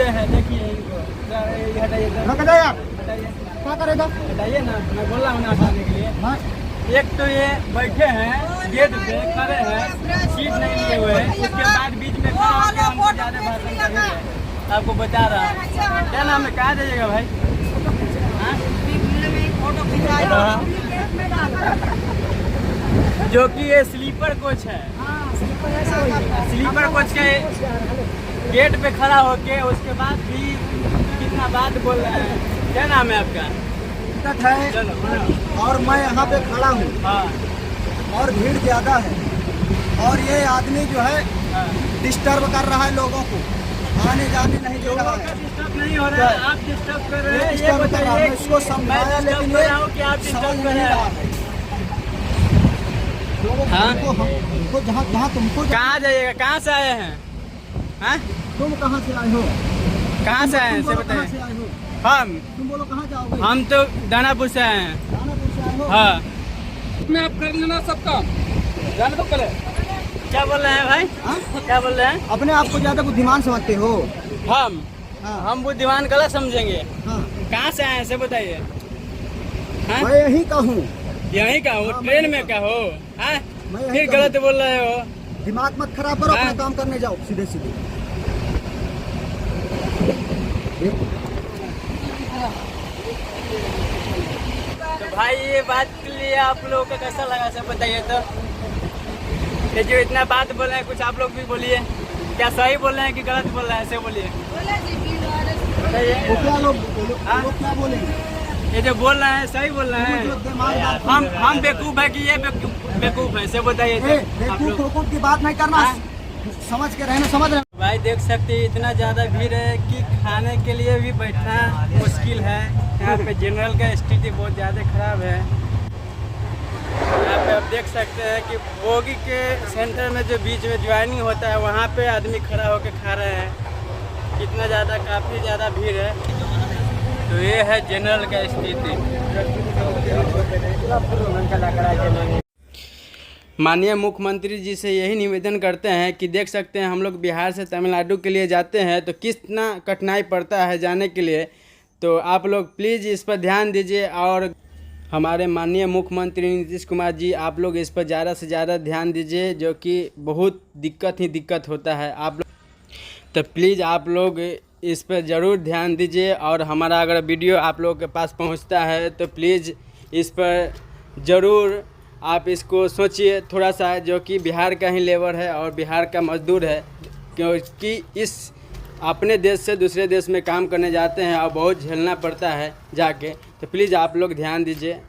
हैं, देखिए इनको। हटाइए, हटाइए, क्या करेगा? हटाइए ना, मैं बोल रहा हूँ ना हटाने के लिए। हाँ? एक तो ये बैठे हैं गेट पे, खड़े हैं, सीट नहीं लिए हुए हैं, उसके बाद बीच में खड़ा होकर हमको ज़्यादा भाषण कर रहे हैं। आपको बता रहा हूँ, क्या नाम है, कहाँ जाइएगा भाई? हाँ? जो कि ये स्लीपर कोच है, स्लीपर कोच के गेट पे खड़ा होके उसके बाद भी कितना बात बोल रहे हैं। क्या नाम है आपका? दिक्कत है चलो। और मैं यहाँ पे खड़ा हूँ हाँ और भीड़ ज़्यादा है और ये आदमी जो है हाँ। डिस्टर्ब कर रहा है लोगों को, आने जाने नहीं दे रहा है। डिस्टर्ब नहीं हो रहा है, आप डिस्टर्ब कर रहे हैं। ये डिस्टर्ब कर रहा है, बताइए मैं इसको कि समझाया मैं लेकिन डिस्टर्ब कर रहा हूँ कि आप समझ डिस्टर्ब कर नहीं रहे रहा हैं? है। लोगों हाँ? हमको जहाँ जहाँ तुमको कहाँ जाइएगा, कहाँ से आए हैं? हाँ? तुम कहाँ से आए हो? कहाँ से आए हैं तुम से बोलो कहाँ से बताइए। आए हो? हम तुम बोलो कहाँ जाओगे? हम तो दानापुर से आए हैं। दानापुर से आए हो? हाँ। में आप कर लेना सब काम, जाने तो कल क्या बोल रहे हैं भाई? हाँ? क्या बोल रहे हैं? अपने आप को ज्यादा बुद्धिमान समझते हो? हम हाँ। बुद्धिमान गलत समझेंगे। हाँ। कहाँ से आए हैं से बताइए। हाँ? मैं यही का हूँ। यहीं का हो, हाँ, ट्रेन में का हो? हाँ? मैं यहीं फिर का गलत बोल रहे हो। दिमाग मत खराब करो, हाँ। अपना काम करने जाओ सीधे सीधे। तो भाई ये बात के लिए आप लोगों को कैसा लगा सब बताइए तो। ये जो इतना बात बोल रहे हैं, कुछ आप लोग भी बोलिए। क्या सही बोल रहे हैं कि गलत बोल रहे हैं, ऐसे बोलिए। वो क्या लोग हाँ? लोग क्या बोलेंगे? ये जो बोल रहे हैं सही बोल रहे मतलब हैं? दिमाग बात हम बेवकूफ़ है कि ये बेवकूफ़ है, ऐसे बताइए तो आप बेवकूफ लोग। वकूफ की बात नहीं करना, हाँ? समझ के रहना, समझ रहे भाई देख सकते हैं इतना ज़्यादा भीड़ है कि खाने के लिए भी बैठना मुश्किल है। यहाँ पे जनरल का स्थिति बहुत ज़्यादा खराब है। यहाँ पे आप देख सकते हैं कि बोगी के सेंटर में जो बीच में ज्वाइनिंग होता है वहाँ पे आदमी खड़ा होकर खा रहे हैं। कितना ज़्यादा, काफ़ी ज़्यादा भीड़ है। तो ये है जनरल का स्थिति। माननीय मुख्यमंत्री जी से यही निवेदन करते हैं कि देख सकते हैं हम लोग बिहार से तमिलनाडु के लिए जाते हैं तो कितना कठिनाई पड़ता है जाने के लिए। तो आप लोग प्लीज़ इस पर ध्यान दीजिए और हमारे माननीय मुख्यमंत्री नीतीश कुमार जी आप लोग इस पर ज़्यादा से ज़्यादा ध्यान दीजिए, जो कि बहुत दिक्कत होता है आप लोग। तो प्लीज़ आप लोग इस पर ज़रूर ध्यान दीजिए और हमारा अगर वीडियो आप लोगों के पास पहुंचता है तो प्लीज़ इस पर ज़रूर आप इसको सोचिए थोड़ा सा, जो कि बिहार का ही लेबर है और बिहार का मजदूर है, क्योंकि इस अपने देश से दूसरे देश में काम करने जाते हैं और बहुत झेलना पड़ता है जाके। तो प्लीज़ आप लोग ध्यान दीजिए।